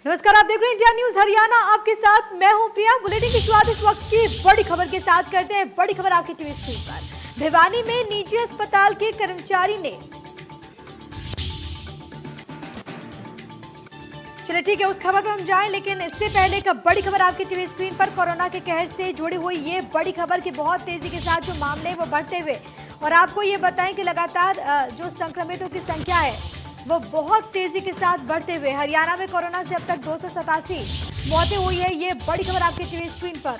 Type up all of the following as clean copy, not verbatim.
नमस्कार, आप देख रहे हैं इंडिया न्यूज हरियाणा। आपके साथ मैं हूं प्रिया। बुलेटिन की शुरुआत इस वक्त की बड़ी खबर के साथ करते हैं। बड़ी खबर आपकी टीवी स्क्रीन पर। भिवानी में निजी अस्पताल के कर्मचारी ने चलिए ठीक है, उस खबर पर हम जाएं, लेकिन इससे पहले एक बड़ी खबर आपकी टीवी स्क्रीन पर। कोरोना के कहर से जुड़ी हुई ये बड़ी खबर की बहुत तेजी के साथ जो मामले हैं वो बढ़ते हुए, और आपको ये बताएं कि लगातार जो संक्रमितों की संख्या है वो बहुत तेजी के साथ बढ़ते हुए हरियाणा में कोरोना से अब तक 287 मौतें हुई है। ये बड़ी खबर आपकी टीवी स्क्रीन पर।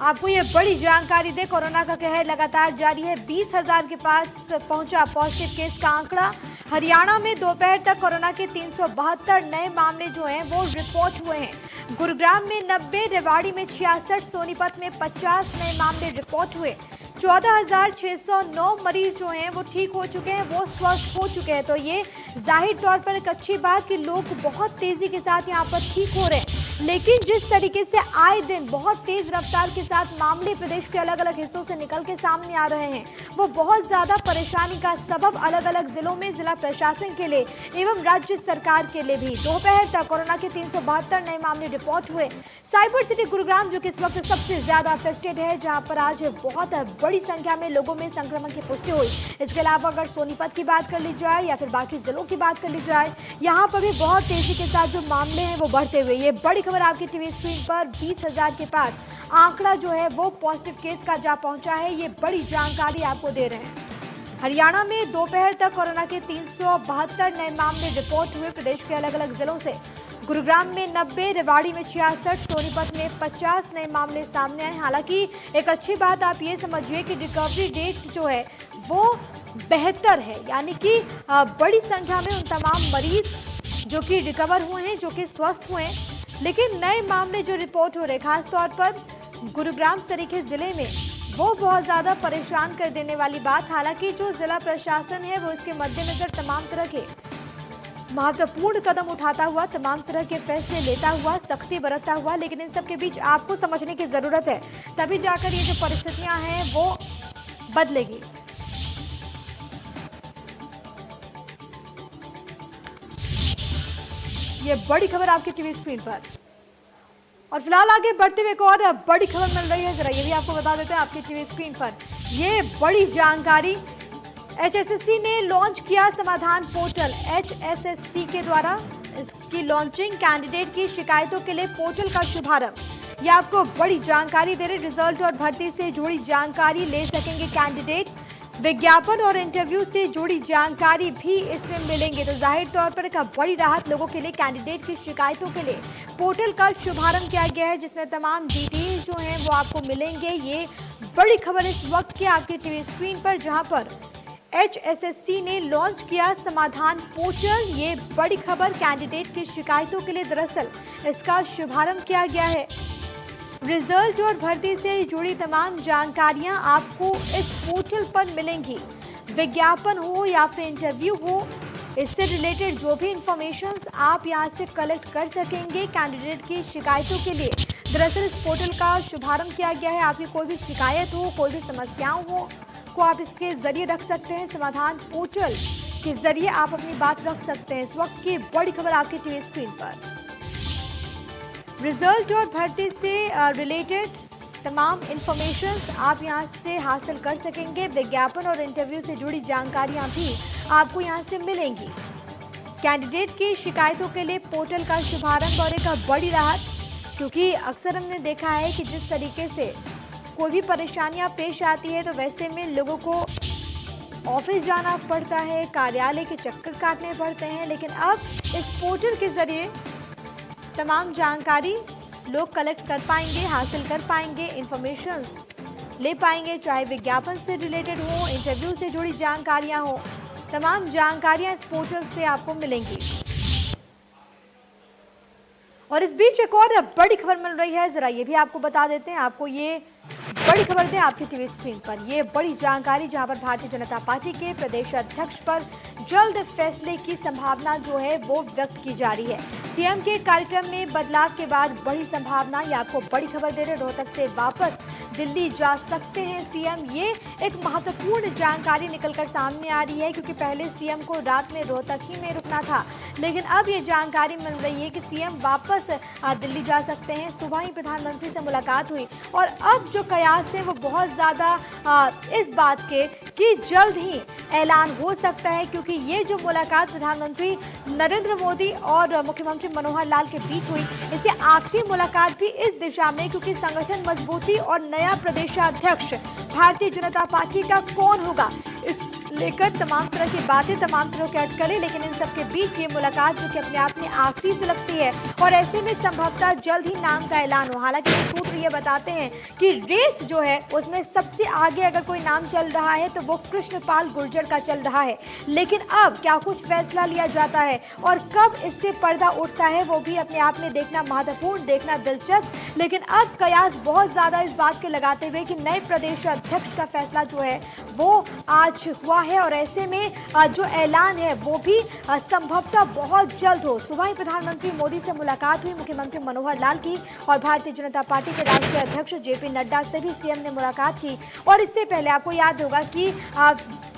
आपको ये बड़ी जानकारी दे, कोरोना का कहर लगातार जारी है। 20,000 के पास पहुंचा पॉजिटिव केस का आंकड़ा। हरियाणा में दोपहर तक कोरोना के 372 नए मामले जो हैं वो रिपोर्ट हुए हैं। गुरुग्राम में 90, रेवाड़ी में 66, सोनीपत में 50 नए मामले रिपोर्ट हुए। 14,609 मरीज जो हैं वो ठीक हो चुके हैं, वो स्वस्थ हो चुके हैं। तो ये जाहिर तौर पर एक अच्छी बात कि लोग बहुत तेजी के साथ यहाँ पर ठीक हो रहे हैं। लेकिन जिस तरीके से आए दिन बहुत तेज रफ्तार के साथ मामले प्रदेश के अलग अलग हिस्सों से निकल के सामने आ रहे हैं, वो बहुत ज्यादा परेशानी का सबब अलग अलग जिलों में जिला प्रशासन के लिए एवं राज्य सरकार के लिए भी। दोपहर तक कोरोना के 372 नए मामले रिपोर्ट हुए। साइबर सिटी गुरुग्राम जो कि इस वक्त सबसे ज्यादा अफेक्टेड है, जहां पर आज बहुत बड़ी संख्या में लोगों में संक्रमण की पुष्टि हुई। इसके अलावा अगर सोनीपत की बात कर ली जाए या फिर बाकी जिलों की बात कर ली जाए, यहाँ पर भी बहुत तेजी के साथ जो मामले हैं वो बढ़ते हुए। ये बड़ी खबर आपकी टीवी स्क्रीन पर। 20,000 के पास आंकड़ा जो है वो पॉजिटिव केस का जा पहुंचा है। ये बड़ी जानकारी आपको दे रहे हैं। हरियाणा में दोपहर तक कोरोना के 372 नए मामले रिपोर्ट हुए प्रदेश के अलग अलग जिलों से। गुरुग्राम में 90, रेवाड़ी में 66, सोनीपत में 50 नए मामले सामने आए। हालांकि एक अच्छी बात आप ये समझिए कि रिकवरी रेट जो है वो बेहतर है, यानी कि बड़ी संख्या में उन तमाम मरीज जो कि रिकवर हुए हैं, जो कि स्वस्थ हुए हैं। लेकिन नए मामले जो रिपोर्ट हो रहे, खासतौर पर गुरुग्राम सरीखे जिले में, वो बहुत ज़्यादा परेशान कर देने वाली बात। हालांकि जो जिला प्रशासन है वो इसके मद्देनजर तमाम तरह के महत्वपूर्ण कदम उठाता हुआ, तमाम तरह के फैसले लेता हुआ, सख्ती बरतता हुआ, लेकिन इन सब के बीच आपको समझने की जरूरत है, तभी जाकर ये जो परिस्थितियां हैं वो बदलेगी। ये बड़ी खबर आपकी टीवी स्क्रीन पर। और फिलहाल आगे बढ़ते हुए एक और बड़ी खबर मिल रही है, जरा ये भी आपको बता देते हैं आपकी टीवी स्क्रीन पर। ये बड़ी जानकारी, HSSC ने लॉन्च किया समाधान पोर्टल। HSSC के द्वारा इसकी लॉन्चिंग, कैंडिडेट की शिकायतों के लिए पोर्टल का शुभारंभ। ये आपको बड़ी जानकारी दे रहे। रिजल्ट और भर्ती से जुड़ी जानकारी ले सकेंगे कैंडिडेट। विज्ञापन और इंटरव्यू से जुड़ी जानकारी भी इसमें मिलेंगे। तो जाहिर तौर पर एक बड़ी राहत लोगों के लिए, कैंडिडेट की शिकायतों के लिए पोर्टल का शुभारंभ किया गया है, जिसमें तमाम डिटेल्स जो हैं वो आपको मिलेंगे। ये बड़ी खबर इस वक्त की आपकी टीवी स्क्रीन पर, जहां पर HSSC ने लॉन्च किया समाधान पोर्टल। ये बड़ी खबर, कैंडिडेट की शिकायतों के लिए दरअसल इसका शुभारंभ किया गया है। रिजल्ट और भर्ती से जुड़ी तमाम जानकारियां आपको इस पोर्टल पर मिलेंगी। विज्ञापन हो या फिर इंटरव्यू हो, इससे रिलेटेड जो भी इंफॉर्मेशंस आप यहां से कलेक्ट कर सकेंगे कैंडिडेट की शिकायतों के लिए। दरअसल इस पोर्टल का शुभारंभ किया गया है। आपकी कोई भी शिकायत हो, कोई भी समस्याओं हो, को आप इसके जरिए रख सकते हैं। समाधान पोर्टल के जरिए आप अपनी बात रख सकते हैं। इस वक्त की बड़ी खबर आपकी टीवी स्क्रीन पर। रिजल्ट और भर्ती से रिलेटेड तमाम इंफॉर्मेशंस आप यहां से हासिल कर सकेंगे। विज्ञापन और इंटरव्यू से जुड़ी जानकारियां भी आपको यहां से मिलेंगी। कैंडिडेट की शिकायतों के लिए पोर्टल का शुभारंभ और एक बड़ी राहत, क्योंकि अक्सर हमने देखा है कि जिस तरीके से कोई भी परेशानियां पेश आती है तो वैसे में लोगों को ऑफिस जाना पड़ता है, कार्यालय के चक्कर काटने पड़ते हैं। लेकिन अब इस पोर्टल के जरिए तमाम जानकारी लोग कलेक्ट कर पाएंगे, हासिल कर पाएंगे, इंफॉर्मेशंस ले पाएंगे, चाहे विज्ञापन से रिलेटेड हो, इंटरव्यू से जुड़ी जानकारियां हो, तमाम जानकारियां इस पोर्टल से आपको मिलेंगी। और इस बीच एक और बड़ी खबर मिल रही है, जरा ये भी आपको बता देते हैं। आपको ये बड़ी खबर दें आपकी टीवी स्क्रीन पर। ये बड़ी जानकारी, जहां पर भारतीय जनता पार्टी के प्रदेश अध्यक्ष पर जल्द फैसले की संभावना जो है वो व्यक्त की जा रही है। सीएम के कार्यक्रम में बदलाव के बाद बड़ी संभावना, ये आपको बड़ी खबर दे रहे। रोहतक से वापस दिल्ली जा सकते हैं सीएम। ये एक महत्वपूर्ण जानकारी निकलकर सामने आ रही है, क्योंकि पहले सीएम को रात में रोहतक ही में रुकना था, लेकिन अब ये जानकारी मिल रही है कि सीएम वापस दिल्ली जा सकते हैं। सुबह ही प्रधानमंत्री से मुलाकात हुई और अब जो कयास है वो बहुत ज़्यादा इस बात के कि जल्द ही ऐलान हो सकता है, क्योंकि ये जो मुलाकात प्रधानमंत्री नरेंद्र मोदी और मुख्यमंत्री मनोहर लाल के बीच हुई, इसे आखिरी मुलाकात भी इस दिशा में, क्योंकि संगठन मजबूती और नया प्रदेशाध्यक्ष भारतीय जनता पार्टी का कौन होगा, इस लेकर तमाम तरह की बातें, तमाम तरह के अटकलें, लेकिन इन सबके बीच ये मुलाकात जो कि अपने आप में आखिरी से लगती है और ऐसे में संभवतः जल्द ही नाम का ऐलान हो। हालांकि सूत्र ये बताते हैं कि रेस जो है उसमें सबसे आगे अगर कोई नाम चल रहा है तो वो कृष्णपाल गुर्जर का चल रहा है, लेकिन अब क्या कुछ फैसला लिया जाता है और कब इससे पर्दा उठता है वो भी अपने आप में देखना महत्वपूर्ण, देखना दिलचस्प। लेकिन अब कयास बहुत ज्यादा इस बात के लगाते हुए कि नए प्रदेश अध्यक्ष का फैसला जो है वो आज हुआ है और ऐसे में जो ऐलान है वो भी संभवतः बहुत जल्द हो। सुबह ही प्रधानमंत्री मोदी से मुलाकात हुई, मुख्यमंत्री मनोहर लाल की और भारतीय जनता पार्टी के राष्ट्रीय अध्यक्ष जेपी नड्डा से भी सीएम ने मुलाकात की। और इससे पहले आपको याद होगा कि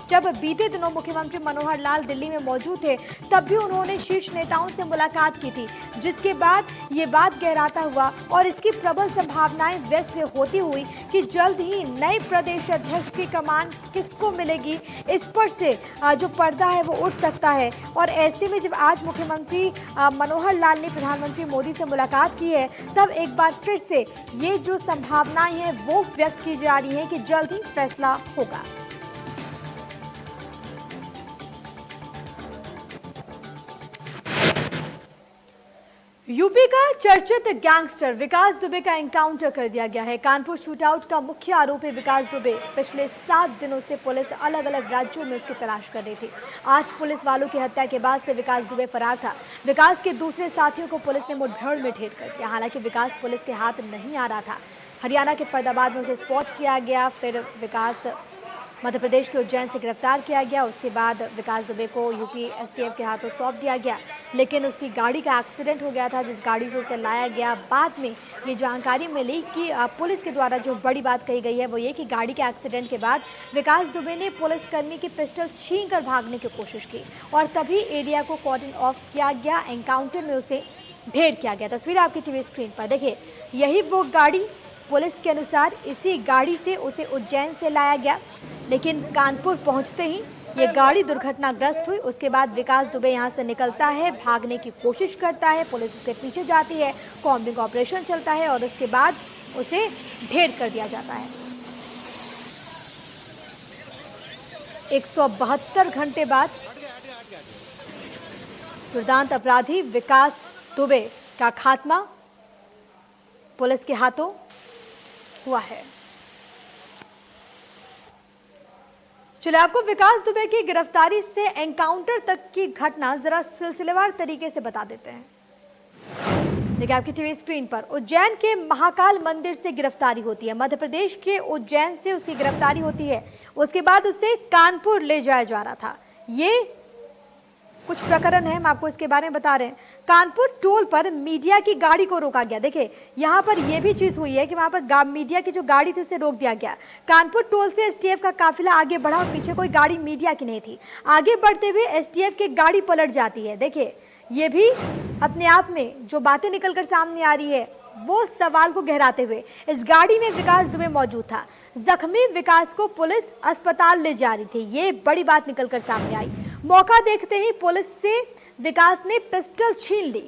जब बीते दिनों मुख्यमंत्री मनोहर लाल दिल्ली में मौजूद थे तब भी उन्होंने शीर्ष नेताओं से मुलाकात की थी, जिसके बाद ये बात गहराता हुआ और इसकी प्रबल संभावनाएं व्यक्त होती हुई कि जल्द ही नए प्रदेश अध्यक्ष की कमान किसको मिलेगी, इस पर से जो पर्दा है वो उठ सकता है। और ऐसे में जब आज मुख्यमंत्री मनोहर लाल ने प्रधानमंत्री मोदी से मुलाकात की है तब एक बार फिर से ये जो संभावनाएं हैं वो व्यक्त की जा रही है कि जल्द ही फैसला होगा। यूपी का चर्चित गैंगस्टर विकास दुबे का एनकाउंटर कर दिया गया है। कानपुर शूटआउट का मुख्य आरोपी विकास दुबे पिछले 7 दिनों से पुलिस अलग अलग राज्यों में उसकी तलाश कर रही थी। आज पुलिस वालों की हत्या के बाद से विकास दुबे फरार था। विकास के दूसरे साथियों को पुलिस ने मुठभेड़ में ढेर कर दिया। हालांकि विकास पुलिस के हाथ नहीं आ रहा था। हरियाणा के फरीदाबाद में उसे स्पॉट किया गया, फिर विकास मध्य प्रदेश के उज्जैन से गिरफ्तार किया गया। उसके बाद विकास दुबे को यूपी एसटीएफ के हाथों सौंप दिया गया, लेकिन उसकी गाड़ी का एक्सीडेंट हो गया था जिस गाड़ी से उसे लाया गया। बाद में ये जानकारी मिली कि पुलिस के द्वारा जो बड़ी बात कही गई है वो ये कि गाड़ी के एक्सीडेंट के बाद विकास दुबे ने पुलिसकर्मी की पिस्टल छीन कर भागने की कोशिश की और तभी एरिया को कॉर्डन ऑफ किया गया। एनकाउंटर में उसे ढेर किया गया। तस्वीर आपकी टीवी स्क्रीन पर देखिए, यही वो गाड़ी, पुलिस के अनुसार इसी गाड़ी से उसे उज्जैन से लाया गया, लेकिन कानपुर पहुंचते ही ये गाड़ी दुर्घटनाग्रस्त हुई। उसके बाद विकास दुबे यहां से निकलता है, भागने की कोशिश करता है, पुलिस उसके पीछे जाती है, कॉम्बिंग ऑपरेशन चलता है और उसके बाद उसे ढेर कर दिया जाता है। 172 घंटे बाद दुर्दांत अपराधी विकास दुबे का खात्मा पुलिस के हाथों हुआ है। चलिए आपको विकास दुबे की गिरफ्तारी से एनकाउंटर तक की घटना जरा सिलसिलेवार तरीके से बता देते हैं। देखिए आपकी टीवी स्क्रीन पर उज्जैन के महाकाल मंदिर से गिरफ्तारी होती है, मध्य प्रदेश के उज्जैन से उसकी गिरफ्तारी होती है। उसके बाद उसे कानपुर ले जाया जा रहा था। ये कुछ प्रकरण है, हम आपको इसके बारे में बता रहे हैं। कानपुर टोल पर मीडिया की गाड़ी को रोका गया। देखिए यहाँ पर यह भी चीज हुई है कि वहां पर मीडिया की जो गाड़ी थी उसे रोक दिया गया। कानपुर टोल से एसटीएफ का काफिला आगे बढ़ा और पीछे कोई गाड़ी मीडिया की नहीं थी। आगे बढ़ते हुए एसटीएफ की गाड़ी पलट जाती है। देखिए ये भी अपने आप में जो बातें निकलकर सामने आ रही है वो सवाल को गहराते हुए। इस गाड़ी में विकास दुबे मौजूद था। जख्मी विकास को पुलिस अस्पताल ले जा रही थी। ये बड़ी बात निकलकर सामने आई। मौका देखते ही पुलिस से विकास ने पिस्टल छीन ली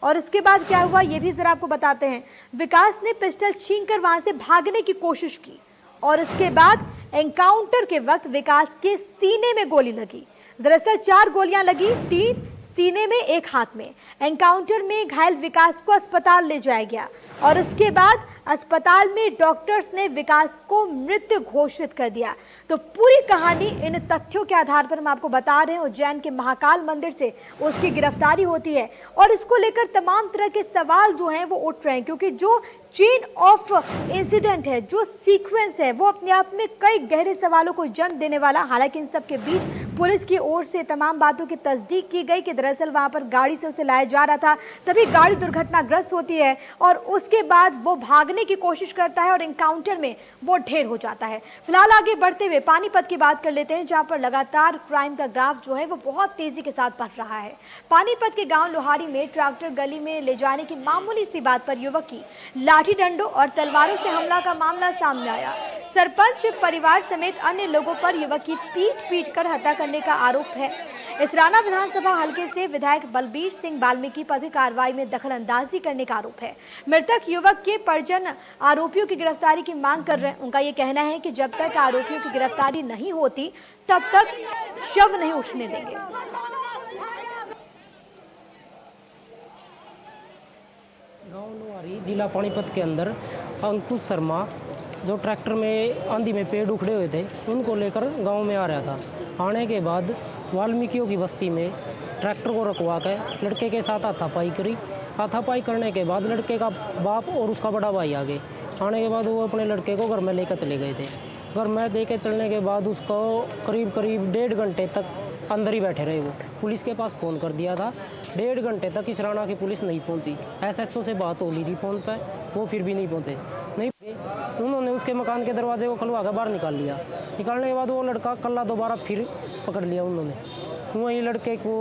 और उसके बाद क्या हुआ ये भी जरा आपको बताते हैं। विकास ने पिस्टल छीनकर वहां से भागने की कोशिश की और उसके बाद एनकाउंटर के वक्त विकास के सीने में गोली लगी। दरअसल 4 गोलियां लगी, 3 सीने में, 1 हाथ में। एनकाउंटर में घायल विकास को अस्पताल ले जाया गया और उसके बाद अस्पताल में डॉक्टर्स ने विकास को मृत घोषित कर दिया। तो पूरी कहानी इन तथ्यों के आधार पर हम आपको बता रहे हैं। उज्जैन के महाकाल मंदिर से उसकी गिरफ्तारी होती है और इसको लेकर तमाम तरह के सवाल जो हैं वो उठ रहे हैं, क्योंकि जो चेन ऑफ इंसिडेंट है, जो सीक्वेंस है, वो अपने आप में कई गहरे सवालों को जन्म देने वाला। हालांकि इन सब के बीच पुलिस की ओर से तमाम बातों की तस्दीक की गई कि दरअसल वहां पर गाड़ी से उसे लाया जा रहा था, तभी गाड़ी दुर्घटनाग्रस्त होती है और उसके बाद वो भागने की कोशिश करता है और एनकाउंटर में वो ढेर हो जाता है। फिलहाल आगे बढ़ते हुए पानीपत की बात कर लेते हैं, जहां पर लगातार क्राइम का ग्राफ जो है वो बहुत तेजी के साथ बढ़ रहा है। पानीपत के गांव लोहारी में ट्रैक्टर गली में ले जाने की मामूली सी बात पर युवक की लाठी डंडों और तलवारों से हमला का मामला सामने आया। सरपंच परिवार समेत अन्य लोगों पर युवक की पीट कर हत्या करने का आरोप है। इस राणा विधानसभा हलके से विधायक बलबीर सिंह वाल्मीकि पर भी कार्रवाई में दखलंदाजी करने का आरोप है। मृतक युवक के परिजन आरोपियों की गिरफ्तारी की मांग कर रहे हैं। उनका ये कहना है कि जब तक आरोपियों की गिरफ्तारी नहीं होती तब तक शव नहीं उठने देंगे। गांव लोहारी जिला पानीपत के अंदर अंकुश शर्मा जो ट्रैक्टर में आंधी में पेड़ उखड़े हुए थे उनको लेकर गांव में आ रहा था। आने के बाद वाल्मीकियों की बस्ती में ट्रैक्टर को रखवा कर लड़के के साथ हाथापाई करी। हाथापाई करने के बाद लड़के का बाप और उसका बड़ा भाई आ गए। आने के बाद वो अपने लड़के को घर में लेकर चले गए थे। घर में लेकर चलने के बाद उसको करीब 1.5 घंटे तक अंदर ही बैठे रहे। वो पुलिस के पास फ़ोन कर दिया था। 1.5 घंटे तक इस राणा की पुलिस नहीं पहुंची। SHO से बात हो ली थी फ़ोन पर, वो फिर भी नहीं पहुंचे। नहीं उन्होंने उसके मकान के दरवाजे को खुलवा कर बाहर निकाल लिया। निकालने के बाद वो लड़का कल्ला दोबारा फिर पकड़ लिया उन्होंने। वहीं लड़के को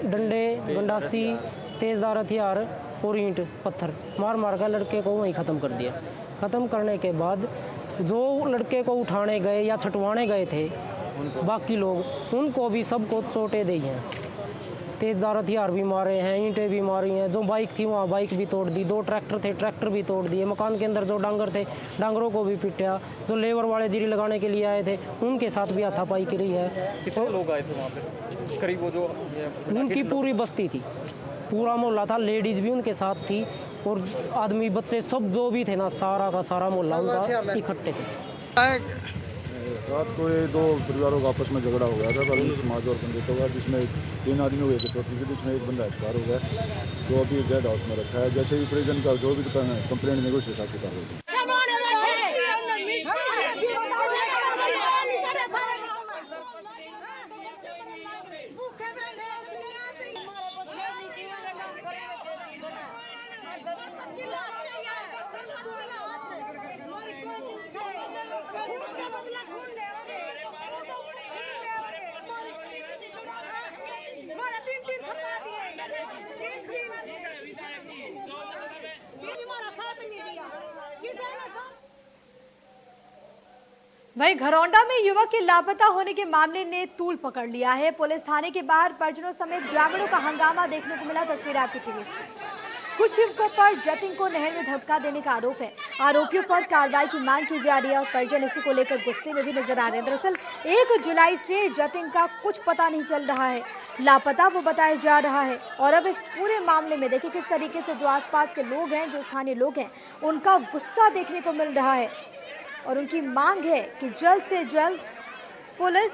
डंडे, गंडासी, तेज़दार हथियार और ईंट पत्थर मार मार कर लड़के को वहीं ख़त्म कर दिया। ख़त्म करने के बाद जो लड़के को उठाने गए या छटवाने गए थे बाकी लोग, उनको भी सबको चोटें दी हैं। तेज़दार हथियार भी मारे हैं, ईंटें भी मारी हैं। जो बाइक थी वहाँ बाइक भी तोड़ दी। 2 ट्रैक्टर थे, ट्रैक्टर भी तोड़ दिए। मकान के अंदर जो डांगर थे, डांगरों को भी पीटा। जो लेबर वाले जीरी लगाने के लिए आए थे उनके साथ भी हाथापाई करी है। कितने लोग आए थे वहाँ पे? करीब वो जो उनकी पूरी बस्ती थी, पूरा मोहल्ला था। लेडीज़ भी उनके साथ थी और आदमी बच्चे सब जो भी थे ना, सारा का सारा मोहल्ला उनका इकट्ठे थे। रात को ये 2 परिवारों का आपस में झगड़ा हो गया था, बलून समाज और पंडितों का, जिसमें 3 आदमी हुए थे टोटल के, जिसमें एक बंदा एक्सपायर हो गया। तो अभी जेड हाउस में रखा है। जैसे ही परिजन का जो भी कंप्लेंट नहीं, उस हिसाब से कार्रवाई होगी। वहीं घरौंडा में युवक के लापता होने के मामले ने तूल पकड़ लिया है। पुलिस थाने के बाहर परिजनों समेत ग्रामीणों का हंगामा देखने को मिला। तस्वीर आपकी टीवी स्क्रीन। कुछ युवकों पर जतिन को नहर में धक्का देने का आरोप है। आरोपियों पर कार्रवाई की मांग की जा रही है और परिजन इसी को लेकर गुस्से में भी नजर आ रहे हैं। दरअसल 1 जुलाई से जतिन का कुछ पता नहीं चल रहा है, लापता वो बताया जा रहा है। और अब इस पूरे मामले में देखिए किस तरीके से जो आसपास के लोग हैं, जो स्थानीय लोग हैं, उनका गुस्सा देखने को मिल रहा है और उनकी मांग है कि जल्द से जल्द पुलिस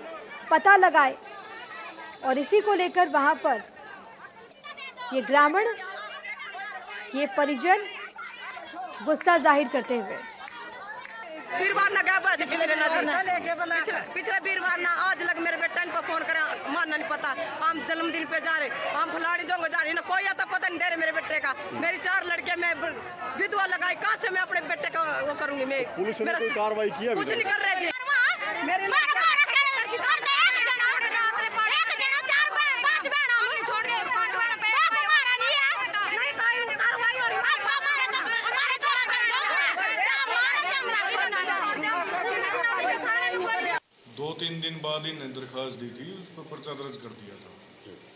पता लगाए। और इसी को लेकर वहां पर ये ग्रामीण, ये परिजन गुस्सा जाहिर करते हुए वीरवार ना गया पिछले वीरवार ना आज लग मेरे बेटा को फोन करे, मानना नहीं पता हम जन्मदिन पे जा रहे, हम फलाड़ी जोंग जा रहे ना, कोई आता पता नहीं दे रहे मेरे बेटे का। मेरी 4 लड़के मैं विधवा लगाई, कहाँ से मैं अपने बेटे का वो करूंगी? मैं पुलिस ने कोई कार्रवाई की है? कुछ नहीं कर रहे जी। दो 3 दिन बाद इन्हें दरखास्त दी थी, उस पर पर्चा दर्ज कर दिया था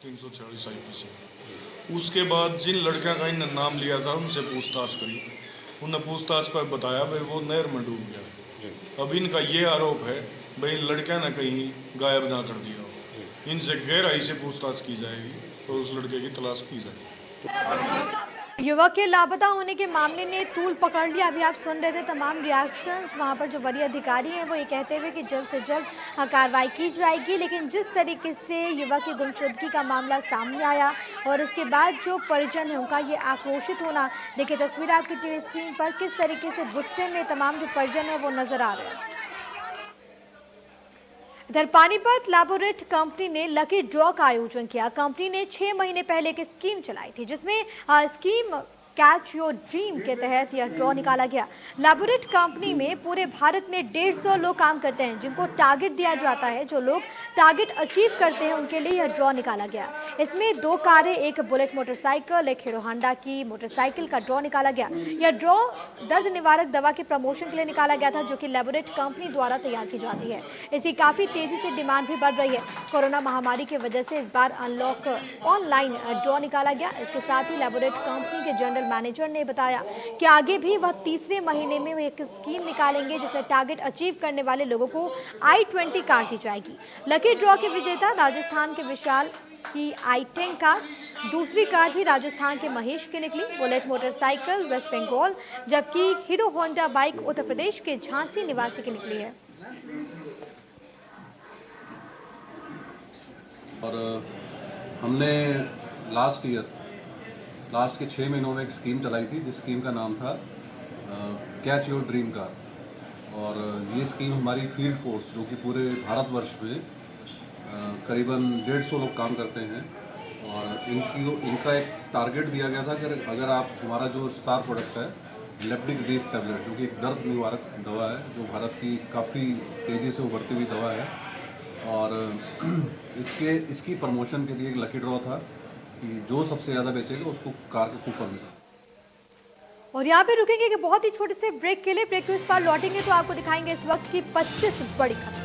346 IPC। उसके बाद जिन लड़कियों का इन्हें नाम लिया था उनसे पूछताछ करी। उन्हें पूछताछ पर बताया भाई वो नहर में डूब गया। अब इनका ये आरोप है भाई लड़कियां ने कहीं गायब ना कर दिया हो। इनसे गहराई से पूछताछ की जाएगी और उस लड़के की तलाश की जाएगी। युवक के लापता होने के मामले ने तूल पकड़ लिया। अभी आप सुन रहे थे तमाम रिएक्शंस। वहां पर जो वरीय अधिकारी हैं वो ये कहते हुए कि जल्द से जल्द कार्रवाई की जाएगी। लेकिन जिस तरीके से युवक की गुमशुदगी का मामला सामने आया और उसके बाद जो परिजन है उनका ये आक्रोशित होना, देखिए तस्वीर आपकी टीवी स्क्रीन पर, किस तरीके से गुस्से में तमाम जो परिजन है वो नजर आ रहे हैं। इधर पानीपत लैबोरेट कंपनी ने लकी ड्रॉ का आयोजन किया। कंपनी ने 6 महीने पहले एक स्कीम चलाई थी, जिसमें स्कीम कैच योर ड्रीम के तहत यह ड्रॉ निकाला गया। लैबोरेट कंपनी में पूरे भारत में 150 लोग काम करते हैं, जिनको टारगेट दिया जाता है। जो लोग टारगेट अचीव करते हैं उनके लिए यह ड्रॉ निकाला गया। इसमें 2 कारें, एक बुलेट मोटरसाइकिल, एक हीरो होंडा की मोटरसाइकिल का ड्रॉ निकाला गया। यह ड्रॉ दर्द निवारक दवा के प्रमोशन के लिए निकाला गया था, जो कि लैबोरेट कंपनी द्वारा तैयार की जाती है। इसकी काफी तेजी से डिमांड भी बढ़ रही है। कोरोना महामारी की वजह से इस बार अनलॉक ऑनलाइन ड्रॉ निकाला गया। इसके साथ ही लैबोरेट कंपनी के जनरल मैनेजर ने बताया कि आगे भी वह तीसरे महीने में एक स्कीम निकालेंगे, जिसमें टारगेट अचीव करने वाले लोगों को i20 कार दी जाएगी। लकी ड्रॉ के विजेता राजस्थान के विशाल की i10 कार, दूसरी कार भी राजस्थान के महेश की निकली। बुलेट मोटरसाइकिल वेस्ट बंगाल, जबकि hero Honda bike Uttar Pradesh के झांसी निवासी की निकली है। और हमने लास्ट के 6 महीनों में एक स्कीम चलाई थी, जिस स्कीम का नाम था कैच योर ड्रीम कार। और ये स्कीम हमारी फील्ड फोर्स, जो कि पूरे भारतवर्ष में करीबन 150 लोग काम करते हैं, और इनका एक टारगेट दिया गया था कि अगर आप हमारा जो स्टार प्रोडक्ट है लेप्टिक रिलीफ टैबलेट, जो कि एक दर्द निवारक दवा है, जो भारत की काफ़ी तेज़ी से उभरती हुई दवा है, और इसकी प्रमोशन के लिए एक लकी ड्रॉ था कि जो सबसे ज़्यादा बेचेगा उसको कार का कूपन मिला। और यहाँ पे रुकेंगे कि बहुत ही छोटे से ब्रेक के लिए। ब्रेक के उस पार लौटेंगे तो आपको दिखाएंगे इस वक्त की 25 बड़ी खबर।